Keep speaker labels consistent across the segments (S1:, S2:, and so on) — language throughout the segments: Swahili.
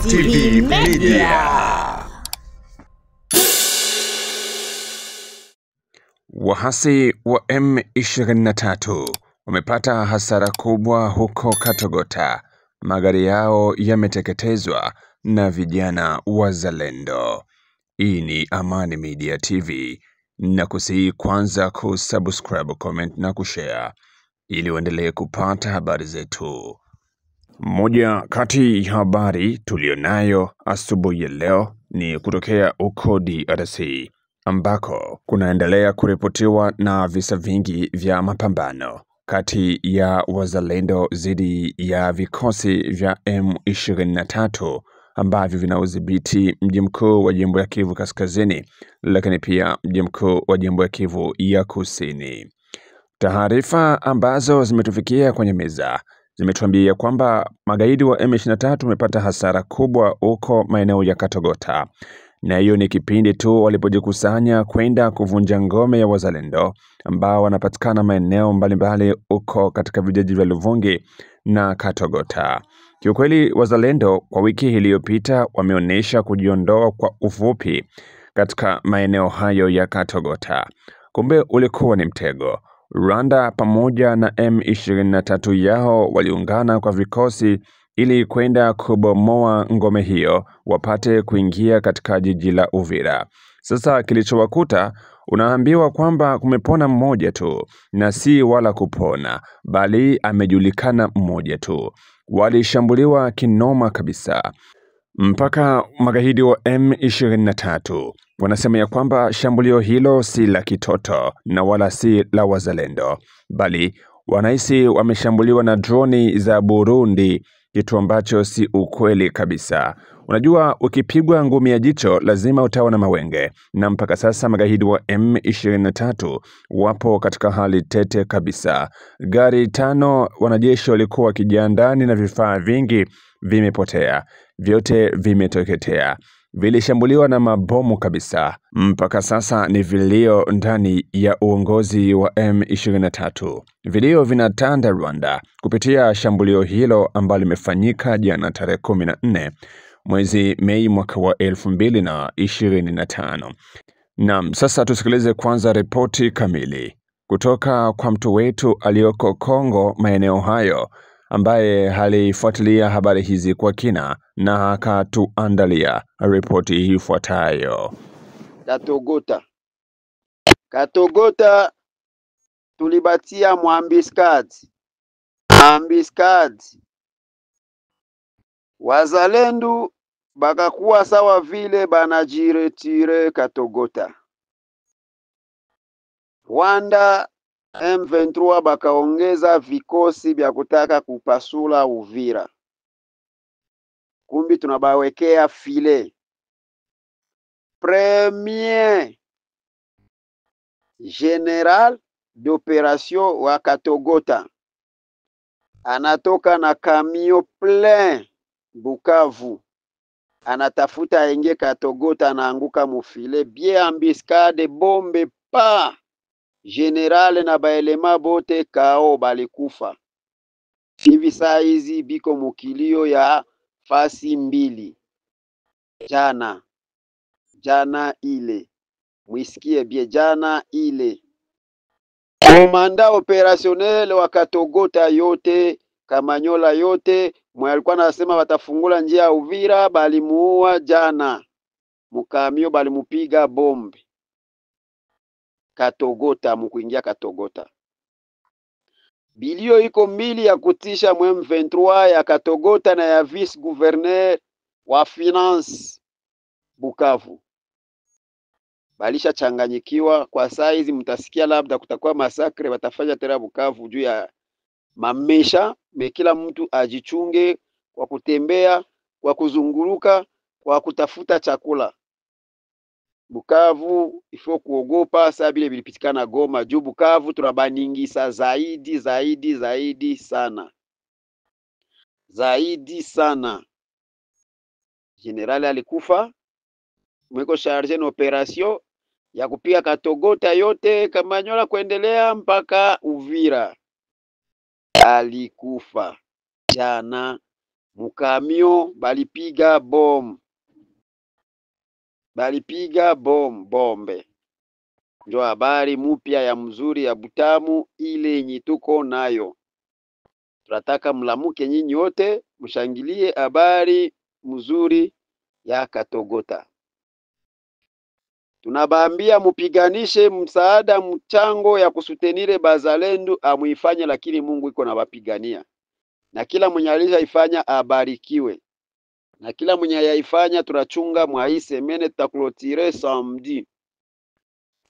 S1: TV Media. Wahasi wa M23 wamepata hasara kubwa huko Katogota. Magari yao yameteketezwa na vijana wazalendo. Hii ni Amani Media TV, na kusihi kwanza kusubscribe, comment na kushare ili uendelee kupata habari zetu. Moja kati ya habari tulionayo asubuhi ya leo ni kutokea huko DRC ambako kunaendelea kuripotiwa na visa vingi vya mapambano kati ya wazalendo dhidi ya vikosi vya M23 ambavyo vinaudhibiti mji mkuu wa jimbo ya Kivu Kaskazini, lakini pia mji mkuu wa jimbo ya Kivu ya Kusini. Taarifa ambazo zimetufikia kwenye meza zimetuambia kwamba magaidi wa M23 wamepata hasara kubwa huko maeneo ya Katogota, na hiyo ni kipindi tu walipojikusanya kwenda kuvunja ngome ya wazalendo ambao wanapatikana maeneo mbalimbali huko katika vijiji vya Luvungi na Katogota. Kiukweli wazalendo kwa wiki iliyopita wameonyesha kujiondoa kwa ufupi katika maeneo hayo ya Katogota. Kumbe ulikuwa ni mtego. Rwanda pamoja na M23 yao waliungana kwa vikosi ili kwenda kubomoa ngome hiyo wapate kuingia katika jiji la Uvira. Sasa kilichowakuta, unaambiwa kwamba kumepona mmoja tu, na si wala kupona, bali amejulikana mmoja tu. Walishambuliwa kinoma kabisa. Mpaka magaidi wa M23 wanasema ya kwamba shambulio hilo si la kitoto na wala si la wazalendo, bali wanahisi wameshambuliwa na droni za Burundi, kitu ambacho si ukweli kabisa. Unajua, ukipigwa ngumi ya jicho lazima utawa na mawenge, na mpaka sasa magaidi wa M23 wapo katika hali tete kabisa. Gari 5 wanajeshi walikuwa wakijiandaa na vifaa vingi vimepotea, vyote vimetoketea, vilishambuliwa na mabomu kabisa. Mpaka sasa ni vilio ndani ya uongozi wa M23. Vilio vinatanda Rwanda kupitia shambulio hilo ambalo limefanyika jana tarehe 14 mwezi Mei mwaka wa 2025. Naam, sasa tusikilize kwanza ripoti kamili kutoka kwa mtu wetu aliyoko Kongo maeneo hayo, ambaye alifuatilia habari hizi kwa kina na akatuandalia ripoti ifuatayo.
S2: Katogota tulibatia Mwambiskad. Wazalendu bakakuwa sawa vile banajiretire Katogota. Rwanda M23 bakaongeza vikosi vya kutaka kupasula Uvira. Kumbi tunabawekea file. Premier General d'opération wa Katogota anatoka na kamio plein Bukavu, anatafuta aingie Katogota, anaanguka mufile bien ambiscade, bombe pa general na baelema bote kao balikufa. Hivi saa hizi biko mukilio ya fasi mbili. Jana ile mwisikie bie, jana ile komanda opérationnel wa Katogota yote, Kamanyola yote, mwe alikuwa anasema watafungula njia ya Uvira, balimuua jana. Mukamio balimupiga bombe Katogota, mukuingia Katogota. Bilio iko mbili ya kutisha M23 ya Katogota na ya vice gouverneur wa finance Bukavu. Balisha changanyikiwa kwa saizi, mtasikia labda kutakuwa masakre watafanya tena Bukavu juu ya mamesha. Kila mtu ajichunge kwa kutembea, kwa kuzunguruka, kwa kutafuta chakula. Bukavu ifo kuogopa saa bile bilipitikana Goma, juu Bukavu tunabaningisa zaidi sana. Generali alikufa, mweko charge na operation ya kupiga Katogota yote, Kamanyola kuendelea mpaka Uvira. Alikufa jana mukamio balipiga bombe. Njo habari mupya ya mzuri ya butamu ile yenye tuko nayo. Tunataka mlamuke nyinyi wote, mshangilie habari mzuri ya Katogota. Tunabambia mupiganishe msaada mchango ya kusutenire bazalendo amuifanye, lakini Mungu iko na wapigania. Na kila mwenye alishaifanya abarikiwe. Na kila mwenye yaifanya tunachunga mwa hii semene tutaklotire samedi.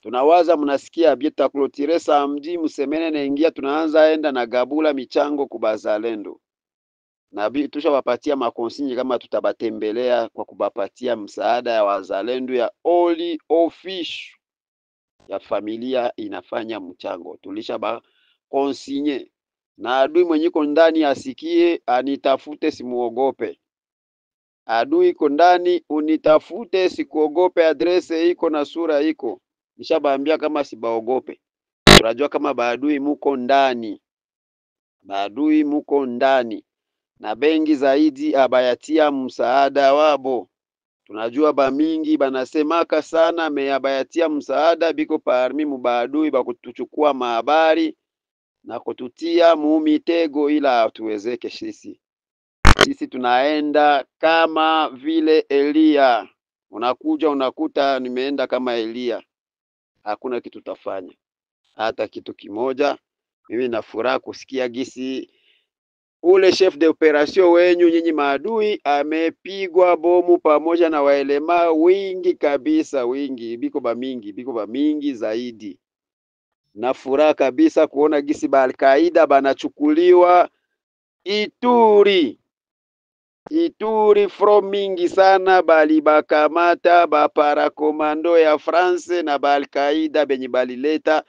S2: Tunawaza mnasikia bie tutaklotire samedi msemene naingia tunaanza enda na gabula michango kubazalendo. Na tusha wapatia makonsinyi kama tutabatembelea kwa kubapatia msaada ya wazalendo ya Holy Office ya familia inafanya mchango. Tulisha ba konsinye. Na adui mwenye iko ndani asikie anitafute simuogope. Adui iko ndani unitafute sikuogope, adrese iko na sura iko. Nishabaambia kama sibaogope. Tunajua kama baadui muko ndani. Baadui muko ndani. Na bengi zaidi abayatia msaada wabo. Tunajua ba mingi banasemaka sana me abayatia msaada biko parmi mubaadui bakutuchukua mahabari na kututia mumitego ila atuwezeke sisi. Sisi tunaenda kama vile Elia. Unakuja unakuta nimeenda kama Elia. Hakuna kitu tafanya. Hata kitu kimoja. Mimi na furaha kusikia gisi ule chef de operation wenyu nyinyi maadui amepigwa bomu pamoja na waelema wingi kabisa, wingi biko ba mingi zaidi. Na furaha kabisa kuona gisi ba Al-Qaeda banachukuliwa Ituri from mingi sana, bali bakamata ba parakomando ya France na ba Al-Qaeda benye balileta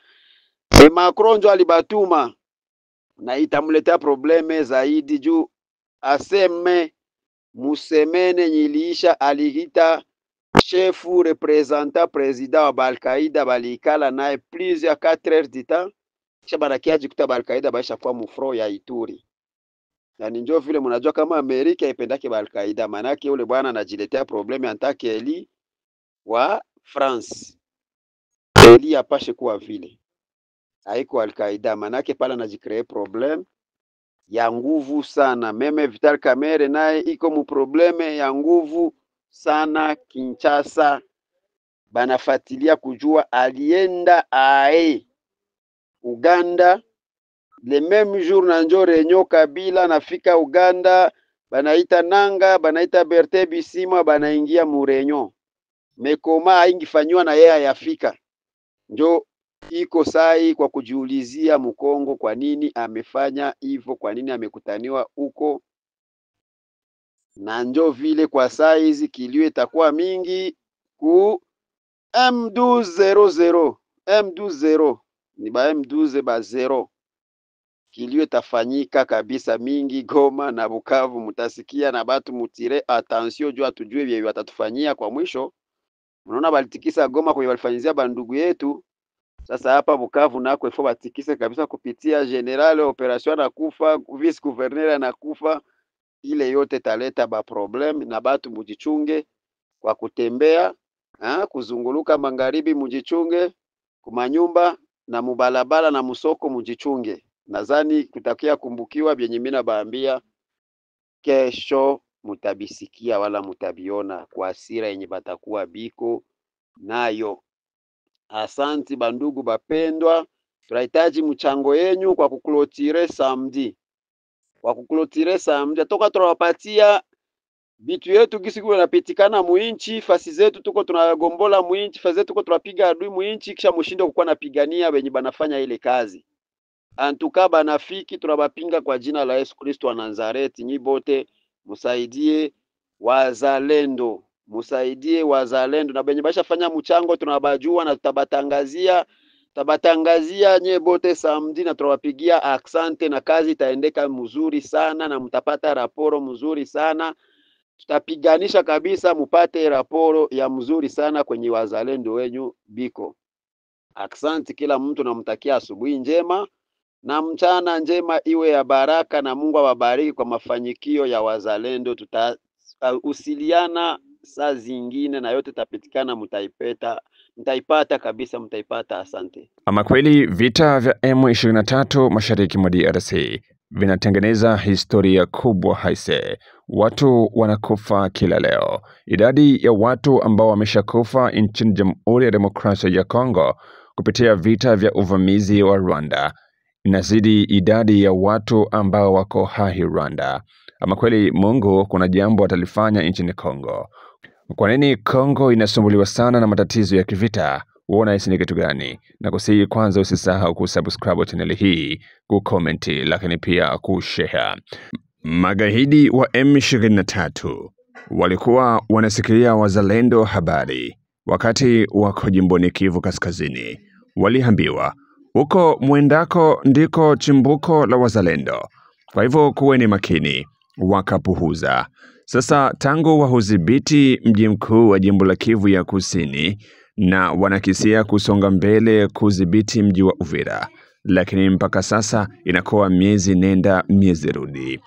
S2: Macron njo alibatuma, na itamletea probleme zaidi juu aseme musemene nyiliisha aliita chefu representant president wa Al-Qaeda balikala naye plusieurs 4 heures du temps, kisha barakiaji kuta Al-Qaeda baisha kwa mufro ya Ituri. Na njo vile mnajua kama Amerika ipendake Al-Qaeda, manake ule bwana anajiletea probleme antake Eli wa France. Eli apashe kuwa vile haiko Al-Qaeda, manake pala anajikree problem ya nguvu sana. Meme Vital Kamerhe naye iko mu probleme ya nguvu sana. Kinshasa banafatilia kujua alienda Uganda le même jour na njo renyo Kabila nafika Uganda, banaita Nanga, banaita Bertin Bisimwa, banaingia mu renyo mekoma ingifanywa na yeye yafika. Njo iko sai kwa kujiulizia Mkongo kwa nini amefanya hivyo, kwa nini amekutaniwa huko. Na njo vile kwa saizi kilio itakuwa mingi ku M1200 ni ba M12 ba 0. Kilio itafanyika kabisa mingi Goma na Bukavu, mutasikia na batu mutire attention juu atujue vile watatufanyia kwa mwisho. Mnaona balitikisa Goma kwa walifanyizia bandugu yetu. Sasa hapa Bukavu nako ifo batikise kabisa kupitia general operation anakufa, vice gouverneur anakufa. Ile yote taleta ba problem na batu mujichunge kwa kutembea, kuzunguluka magharibi mujichunge, kumanyumba na mubalabala na musoko mujichunge. Nadhani kutakia kumbukiwa byenye mimi nabaambia kesho mutabisikia wala mutabiona kwa asira yenye batakuwa biko nayo. Asanti bandugu bapendwa, tunahitaji mchango yenyu kwa kuklotire samedi. Kwa kuklotire samedi toka tunawapatia bitu yetu gisi kwa napitikana muinchi, fasi zetu tuko tunagombola muinchi, fasi zetu tuko tunapiga adui muinchi, kisha mushindo kukuwa napigania wenye banafanya ile kazi. Antuka banafiki tunabapinga kwa jina la Yesu Kristo wa Nazareti. Nyibote musaidie wazalendo, musaidie wazalendo na benye basha fanya mchango tunabajua na tabatangazia nyebote samedi na tunawapigia aksante na kazi itaendeka mzuri sana na mtapata raporo mzuri sana. Tutapiganisha kabisa mupate raporo ya mzuri sana kwenye wazalendo wenyu biko. Aksanti kila mtu, namtakia asubuhi njema. na mchana njema iwe ya baraka, na Mungu awabariki kwa mafanikio ya wazalendo. Tutausiliana saa zingine na yote tapitikana, mtaipata kabisa, mtaipata. Asante.
S1: Ama kweli vita vya M23 mashariki mwa DRC vinatengeneza historia kubwa haise. Watu wanakufa kila leo. Idadi ya watu ambao wameshakufa nchini Jamhuri ya Demokrasia ya Kongo kupitia vita vya uvamizi wa Rwanda inazidi idadi ya watu ambao wako hai Rwanda. Ama kweli Mungu kuna jambo atalifanya nchini Kongo. Kwa nini Kongo inasumbuliwa sana na matatizo ya kivita? Uona hisi ni kitu gani? Na kusihi kwanza usisahau kusubscribe channel hii, kukomenti, lakini pia kushare. Magaidi wa M23 walikuwa wanasikia wazalendo habari wakati wako jimboni Kivu Kaskazini. Waliambiwa huko mwendako ndiko chimbuko la wazalendo, kwa hivyo kuweni makini. Wakapuhuza. Sasa tangu wahudhibiti mji mkuu wa jimbo la Kivu ya Kusini na wanakisia kusonga mbele kudhibiti mji wa Uvira, lakini mpaka sasa inakuwa miezi nenda miezi rudi.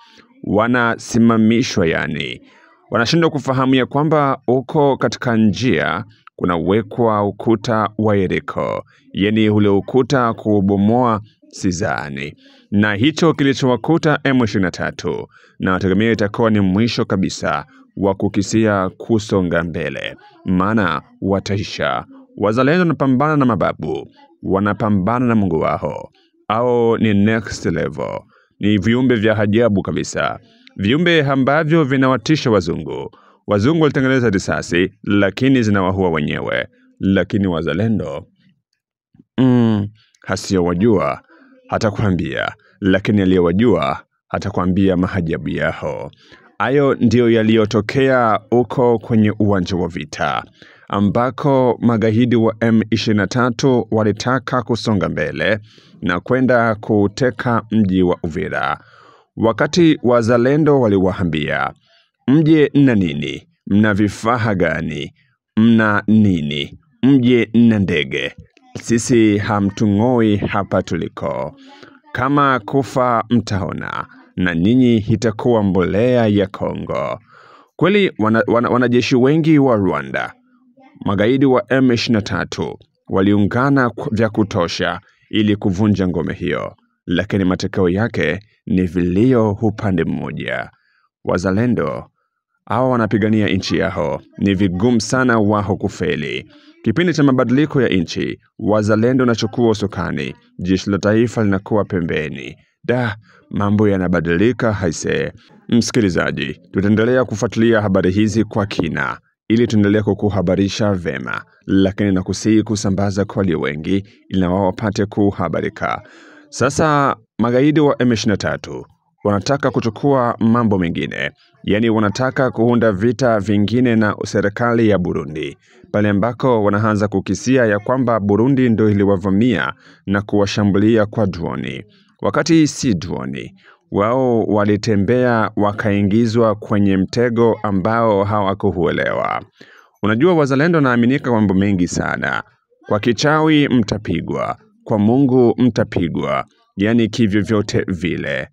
S1: Wanasimamishwa, yani wanashindwa kufahamu ya kwamba uko katika njia kunawekwa ukuta wa Yeriko, yani ule ukuta kubomoa sizani. Na hicho kilichowakuta M23 na wategemea itakuwa ni mwisho kabisa wa kukisia kusonga mbele, maana wataisha. Wazalendo wanapambana na mababu, wanapambana na Mungu wao, au ni next level. Ni viumbe vya ajabu kabisa, viumbe ambavyo vinawatisha wazungu. Wazungu walitengeneza risasi lakini zinawahua wenyewe, lakini wazalendo hasiyowajua hatakwambia, lakini aliyewajua hatakwambia maajabu yao. Hayo ndio yaliyotokea uko kwenye uwanja wa vita, ambako magaidi wa M23 walitaka kusonga mbele na kwenda kuteka mji wa Uvira. Wakati wazalendo waliwaambia, mje na nini? Mna vifaa gani? Mna nini? Mje na ndege. Sisi hamtungoi hapa tuliko. Kama kufa mtaona, na ninyi itakuwa mbolea ya Kongo. Kweli wanajeshi wengi wa Rwanda, magaidi wa M23 waliungana vya kutosha ili kuvunja ngome hiyo, lakini matokeo yake ni vilio upande mmoja. Wazalendo hao wanapigania nchi yao, ni vigumu sana wao kufeli. Kipindi cha mabadiliko ya nchi, wazalendo wanachukua usukani, jeshi la taifa linakuwa pembeni. Mambo yanabadilika haise. Msikilizaji, tutaendelea kufuatilia habari hizi kwa kina ili tuendelee kukuhabarisha vema, lakini nakusihi kusambaza kwa walio wengi ili wao wapate kuhabarika. Sasa magaidi wa M23 wanataka kuchukua mambo mengine, yani wanataka kuunda vita vingine na serikali ya Burundi, pale ambako wanaanza kukisia ya kwamba Burundi ndio iliwavamia na kuwashambulia kwa droni, wakati si droni. Wao walitembea wakaingizwa kwenye mtego ambao hawakuelewa. Unajua wazalendo naaminika kwa mambo mengi sana. Kwa kichawi mtapigwa, kwa Mungu mtapigwa, yani kivyo vyote vile.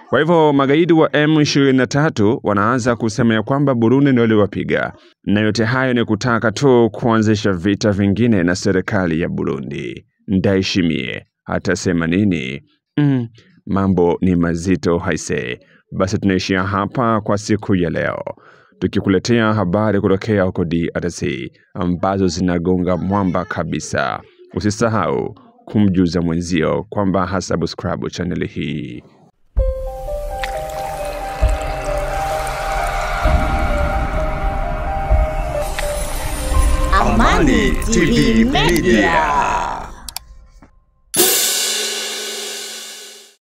S1: Kwa hivyo magaidi wa M23 wanaanza kusema ya kwamba Burundi ndio iliwapiga, na yote hayo ni kutaka tu kuanzisha vita vingine na serikali ya Burundi. Ndayishimiye atasema nini? Mambo ni mazito haise. Basi tunaishia hapa kwa siku ya leo, tukikuletea habari kutokea huko DRC ambazo zinagonga mwamba kabisa. Usisahau kumjuza mwenzio kwamba hasubscribe channel hii.
S3: Amani TV Media.